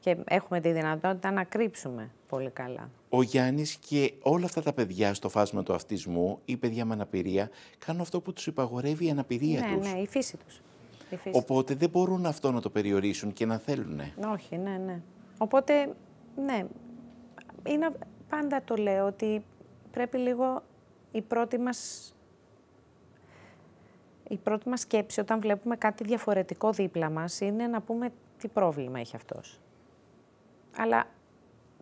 Και έχουμε τη δυνατότητα να κρύψουμε πολύ καλά. Ο Γιάννης και όλα αυτά τα παιδιά στο φάσμα του αυτισμού ή παιδιά με αναπηρία κάνουν αυτό που τους υπαγορεύει η αναπηρία τους. Ναι, η φύση τους. Οπότε δεν μπορούν αυτό να το περιορίσουν και να θέλουν. Όχι, ναι. Οπότε, ναι, πάντα το λέω ότι πρέπει λίγο η πρώτη μας σκέψη όταν βλέπουμε κάτι διαφορετικό δίπλα μας είναι να πούμε τι πρόβλημα έχει αυτός. Αλλά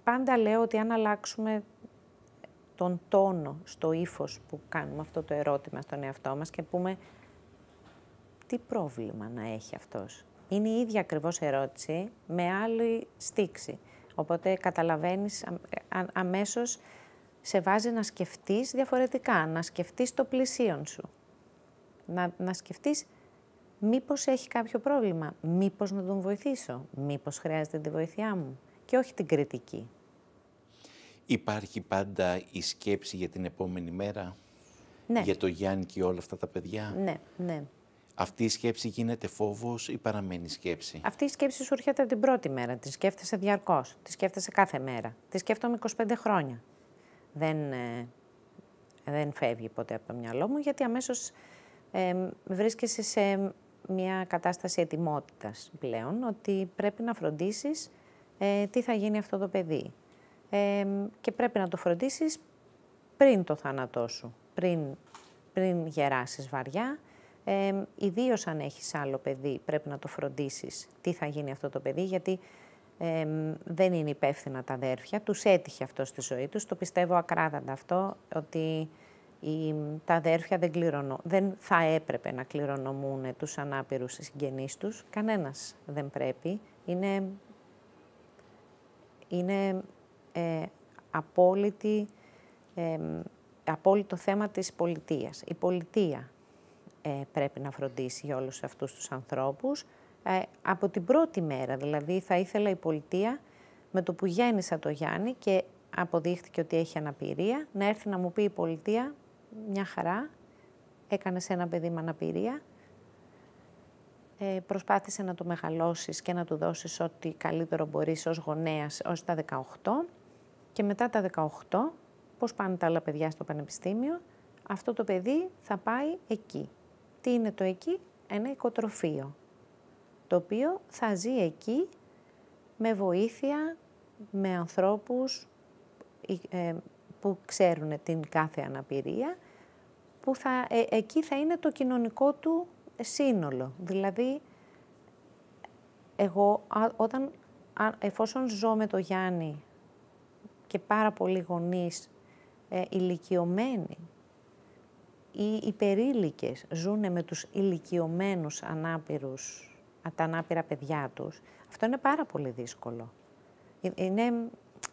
πάντα λέω ότι αν αλλάξουμε τον τόνο στο ύφος που κάνουμε αυτό το ερώτημα στον εαυτό μας και πούμε τι πρόβλημα να έχει αυτός. Είναι η ίδια ακριβώς ερώτηση με άλλη στίξη. Οπότε καταλαβαίνεις αμέσως, σε βάζει να σκεφτείς διαφορετικά, να σκεφτείς το πλησίον σου. Να σκεφτείς μήπως έχει κάποιο πρόβλημα, μήπως να τον βοηθήσω, μήπως χρειάζεται τη βοήθειά μου και όχι την κριτική. Υπάρχει πάντα η σκέψη για την επόμενη μέρα, ναι. Για το Γιάννη και όλα αυτά τα παιδιά. Ναι. Αυτή η σκέψη γίνεται φόβος ή παραμένει σκέψη? Αυτή η σκέψη σου έρχεται από την πρώτη μέρα, τη σκέφτεσαι διαρκώς, τη σκέφτεσαι κάθε μέρα. Τη σκέφτομαι 25 χρόνια. Δεν φεύγει ποτέ από το μυαλό μου, γιατί αμέσως βρίσκεσαι σε μια κατάσταση ετοιμότητας πλέον, ότι πρέπει να φροντίσεις τι θα γίνει αυτό το παιδί. Και πρέπει να το φροντίσεις πριν το θάνατό σου, πριν γεράσεις βαριά. Ιδίως αν έχεις άλλο παιδί, πρέπει να το φροντίσεις τι θα γίνει αυτό το παιδί, γιατί δεν είναι υπεύθυνα τα αδέρφια, τους έτυχε αυτό στη ζωή τους, το πιστεύω ακράδαντα αυτό, ότι τα αδέρφια δεν θα έπρεπε να κληρονομούν τους ανάπηρους συγγενείς τους, κανένας δεν πρέπει, είναι απόλυτο θέμα της πολιτείας. Η πολιτεία πρέπει να φροντίσει για όλους αυτούς τους ανθρώπους από την πρώτη μέρα. Δηλαδή θα ήθελα η πολιτεία με το που γέννησα το Γιάννη και αποδείχθηκε ότι έχει αναπηρία, να έρθει να μου πει η πολιτεία μια χαρά, έκανες ένα παιδί με αναπηρία, προσπάθησε να το μεγαλώσεις και να του δώσεις ό,τι καλύτερο μπορείς ως γονέας ως τα 18 και μετά τα 18, πώς πάνε τα άλλα παιδιά στο πανεπιστήμιο, αυτό το παιδί θα πάει εκεί. Τι είναι το εκεί? Ένα οικοτροφείο, το οποίο θα ζει εκεί με βοήθεια, με ανθρώπους που ξέρουν την κάθε αναπηρία, που εκεί θα είναι το κοινωνικό του σύνολο. Δηλαδή, εγώ εφόσον ζω με το Γιάννη και πάρα πολλοί γονείς ηλικιωμένοι ή υπερήλικες ζουνε με τους ηλικιωμένους ανάπηρους, τα ανάπηρα παιδιά τους, αυτό είναι πάρα πολύ δύσκολο. Είναι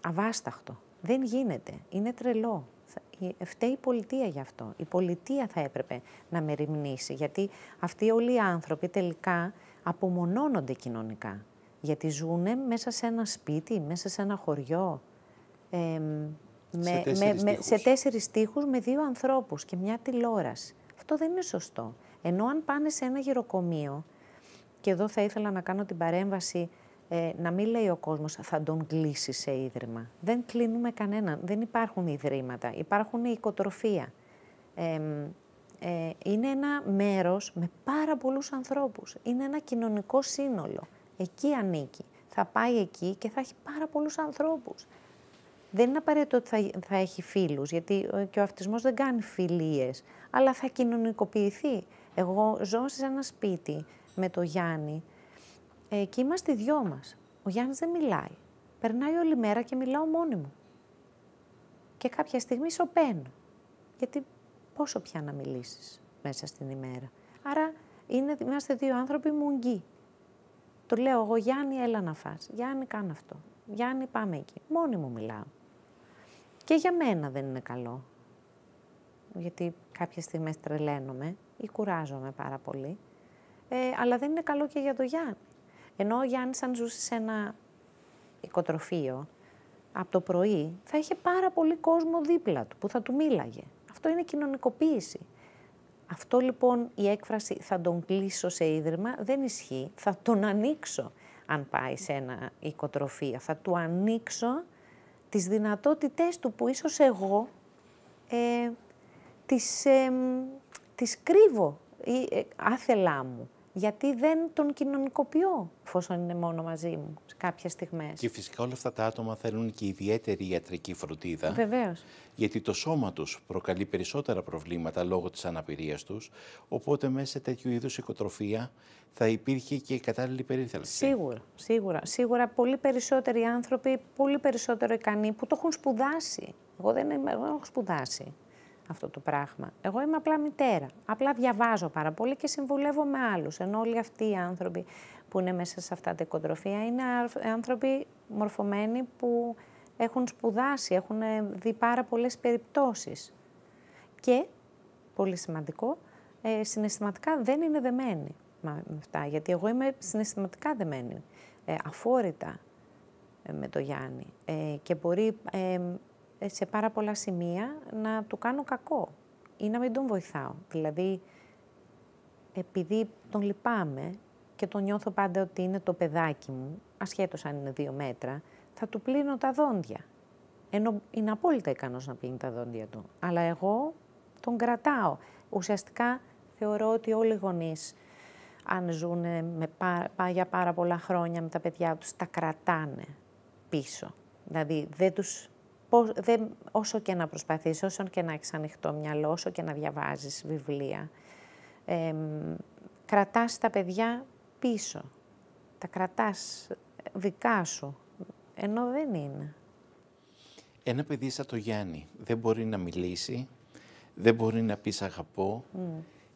αβάσταχτο. Δεν γίνεται. Είναι τρελό. Φταίει η πολιτεία γι' αυτό. Η πολιτεία θα έπρεπε να μεριμνήσει, γιατί αυτοί όλοι οι άνθρωποι τελικά απομονώνονται κοινωνικά. Γιατί ζουνε μέσα σε ένα σπίτι, μέσα σε ένα χωριό, σε 4 τοίχους με 2 ανθρώπους και μια τηλεόραση. Αυτό δεν είναι σωστό. Ενώ αν πάνε σε ένα γυροκομείο, και εδώ θα ήθελα να κάνω την παρέμβαση, να μην λέει ο κόσμος θα τον κλείσει σε ίδρυμα. Δεν κλείνουμε κανέναν, δεν υπάρχουν ιδρύματα, υπάρχουν οικοτροφεία. Είναι ένα μέρος με πάρα πολλούς ανθρώπους, είναι ένα κοινωνικό σύνολο. Εκεί ανήκει. Θα πάει εκεί και θα έχει πάρα πολλούς ανθρώπους. Δεν είναι απαραίτητο ότι θα έχει φίλους, γιατί και ο αυτισμός δεν κάνει φιλίες, αλλά θα κοινωνικοποιηθεί. Εγώ ζω σε ένα σπίτι με το Γιάννη, Εκεί είμαστε οι δυο μας. Ο Γιάννης δεν μιλάει. Περνάει όλη μέρα και μιλάω μόνη μου. Και κάποια στιγμή σωπαίνω. Γιατί πόσο πια να μιλήσεις μέσα στην ημέρα. Άρα είμαστε δύο άνθρωποι μουγγί. Του λέω εγώ, Γιάννη, έλα να φας. Γιάννη, κάνε αυτό. Γιάννη, πάμε εκεί. Μόνη μου μιλάω. Και για μένα δεν είναι καλό. Γιατί κάποιες στιγμές τρελαίνομαι ή κουράζομαι πάρα πολύ. Αλλά δεν είναι καλό και για το Γιάννη. Ενώ ο Γιάννης, αν ζούσε σε ένα οικοτροφείο, από το πρωί θα είχε πάρα πολύ κόσμο δίπλα του που θα του μίλαγε. Αυτό είναι κοινωνικοποίηση. Αυτό λοιπόν η έκφραση «θα τον κλείσω σε ίδρυμα» δεν ισχύει. Θα τον ανοίξω αν πάει σε ένα οικοτροφείο. Θα του ανοίξω τις δυνατότητές του που ίσως εγώ τις κρύβω άθελά μου. Γιατί δεν τον κοινωνικοποιώ, εφόσον είναι μόνο μαζί μου, σε κάποιες στιγμές. Και φυσικά όλα αυτά τα άτομα θέλουν και ιδιαίτερη ιατρική φροντίδα. Βεβαίως. Γιατί το σώμα τους προκαλεί περισσότερα προβλήματα λόγω της αναπηρίας τους, οπότε μέσα σε τέτοιου είδους οικοτροφία θα υπήρχε και η κατάλληλη περίθαλψη. Σίγουρα πολύ περισσότεροι άνθρωποι, πολύ περισσότερο ικανοί που το έχουν σπουδάσει. Εγώ δεν έχω σπουδάσει αυτό το πράγμα. Εγώ είμαι απλά μητέρα. Απλά διαβάζω πάρα πολύ και συμβουλεύω με άλλους. Ενώ όλοι αυτοί οι άνθρωποι που είναι μέσα σε αυτά τα οικοτροφία είναι άνθρωποι μορφωμένοι που έχουν σπουδάσει, έχουν δει πάρα πολλές περιπτώσεις. Και, πολύ σημαντικό, συναισθηματικά δεν είναι δεμένοι με αυτά. Γιατί εγώ είμαι συναισθηματικά δεμένη, αφόρητα με το Γιάννη. Και μπορεί σε πάρα πολλά σημεία να του κάνω κακό ή να μην τον βοηθάω. Δηλαδή, επειδή τον λυπάμαι και τον νιώθω πάντα ότι είναι το παιδάκι μου, ασχέτως αν είναι 2 μέτρα, θα του πλύνω τα δόντια. Ενώ είναι απόλυτα ικανός να πλύνει τα δόντια του. Αλλά εγώ τον κρατάω. Ουσιαστικά θεωρώ ότι όλοι οι γονείς, αν ζουν για πάρα πολλά χρόνια με τα παιδιά τους, τα κρατάνε πίσω. Δηλαδή, όσο και να προσπαθείς, όσο και να έχεις ανοιχτό μυαλό, όσο και να διαβάζεις βιβλία, κρατάς τα παιδιά πίσω. Τα κρατάς δικά σου, ενώ δεν είναι. Ένα παιδί σαν το Γιάννη δεν μπορεί να μιλήσει, δεν μπορεί να πει αγαπώ,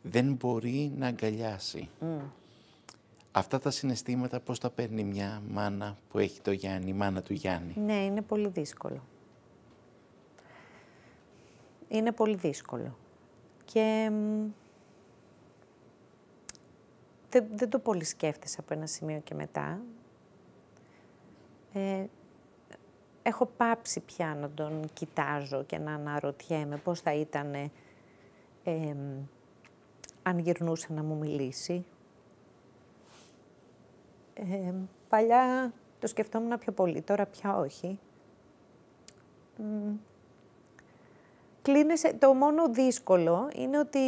δεν μπορεί να αγκαλιάσει. Αυτά τα συναισθήματα πώς τα παίρνει μια μάνα που έχει το Γιάννη, η μάνα του Γιάννη? Ναι, είναι πολύ δύσκολο. Είναι πολύ δύσκολο. Και δεν το πολύ σκέφτεσαι από ένα σημείο και μετά. Έχω πάψει πια να τον κοιτάζω και να αναρωτιέμαι πώς θα ήταν αν γυρνούσε να μου μιλήσει. Παλιά το σκεφτόμουν πιο πολύ, τώρα πια όχι. Το μόνο δύσκολο είναι ότι,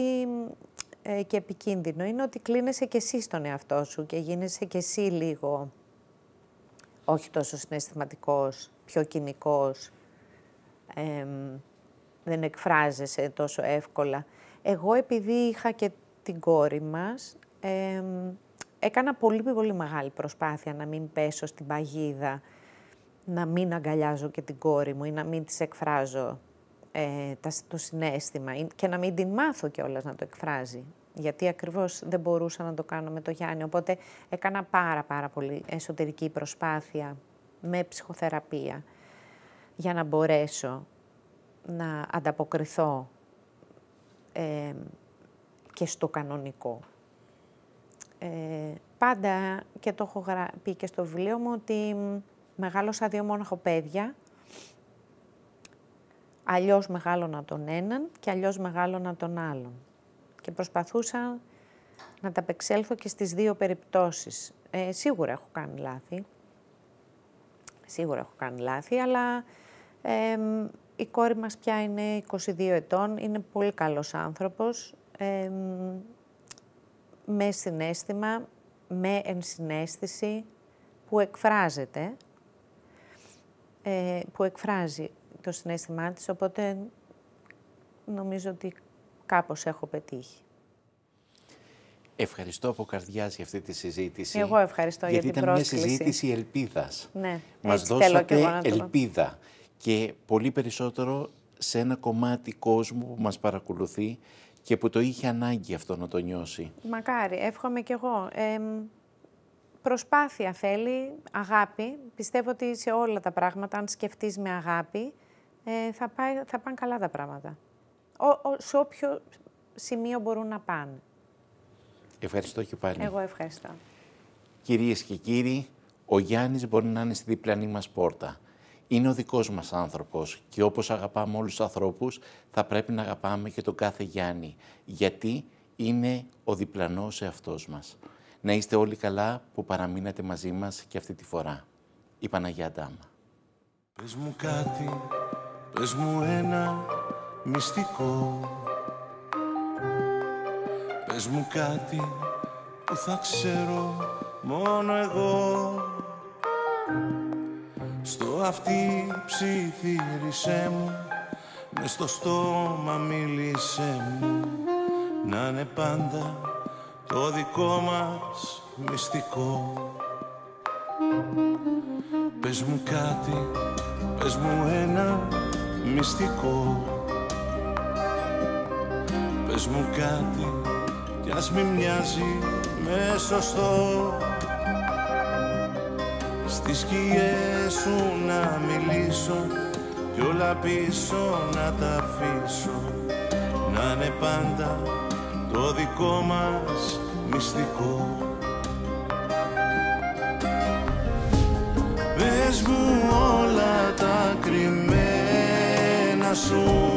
και επικίνδυνο είναι ότι κλείνεσαι και εσύ στον εαυτό σου και γίνεσαι και εσύ λίγο όχι τόσο συναισθηματικός, πιο κοινικός, δεν εκφράζεσαι τόσο εύκολα. Εγώ επειδή είχα και την κόρη μας, έκανα πολύ πολύ μεγάλη προσπάθεια να μην πέσω στην παγίδα, να μην αγκαλιάζω και την κόρη μου ή να μην της εκφράζω το συναίσθημα και να μην την μάθω κιόλας να το εκφράζει. Γιατί ακριβώς δεν μπορούσα να το κάνω με το Γιάννη. Οπότε έκανα πάρα πολύ εσωτερική προσπάθεια με ψυχοθεραπεία για να μπορέσω να ανταποκριθώ και στο κανονικό. Πάντα, και το έχω πει και στο βιβλίο μου, ότι μεγάλωσα 2 μόναχο παιδιά. Αλλιώς μεγάλωνα τον έναν και αλλιώς μεγάλωνα τον άλλον. Και προσπαθούσα να τα απεξέλθω και στις 2 περιπτώσεις. Σίγουρα έχω κάνει λάθη. Αλλά η κόρη μας πια είναι 22 ετών, είναι πολύ καλός άνθρωπος, με συναίσθημα, με ενσυναίσθηση, που εκφράζεται, που εκφράζει το συναίσθημά της, οπότε νομίζω ότι κάπως έχω πετύχει. Ευχαριστώ από καρδιάς για αυτή τη συζήτηση. Εγώ ευχαριστώ για την πρόσκληση. Γιατί ήταν μια συζήτηση ελπίδας. Ναι, μας δώσατε ελπίδα και πολύ περισσότερο σε ένα κομμάτι κόσμου που μας παρακολουθεί και που το είχε ανάγκη αυτό να το νιώσει. Μακάρι, εύχομαι κι εγώ. Προσπάθεια θέλει, αγάπη. Πιστεύω ότι σε όλα τα πράγματα, αν σκεφτείς με αγάπη, θα πάνε καλά τα πράγματα. Σε όποιο σημείο μπορούν να πάνε. Ευχαριστώ και πάλι. Εγώ ευχαριστώ. Κυρίες και κύριοι, ο Γιάννης μπορεί να είναι στη διπλανή μας πόρτα. Είναι ο δικός μας άνθρωπος και όπως αγαπάμε όλους τους ανθρώπους, θα πρέπει να αγαπάμε και τον κάθε Γιάννη, γιατί είναι ο διπλανός εαυτός μας. Να είστε όλοι καλά που παραμείνατε μαζί μας και αυτή τη φορά. Η Παναγιά Ντάμα. Πες μου κάτι, πες μου ένα μυστικό. Πες μου κάτι που θα ξέρω μόνο εγώ. Στο αυτί ψιθύρισέ μου, μες στο στόμα μίλησέ μου. Να είναι πάντα το δικό μας μυστικό. Πες μου κάτι, πες μου ένα μυστικό. Πες μου κάτι κι ας μη μοιάζει με σωστό. Στις σκιές σου να μιλήσω κι όλα πίσω να τα αφήσω. Να είναι πάντα το δικό μας μυστικό. Πες μου όλα τα κρυμμένα σου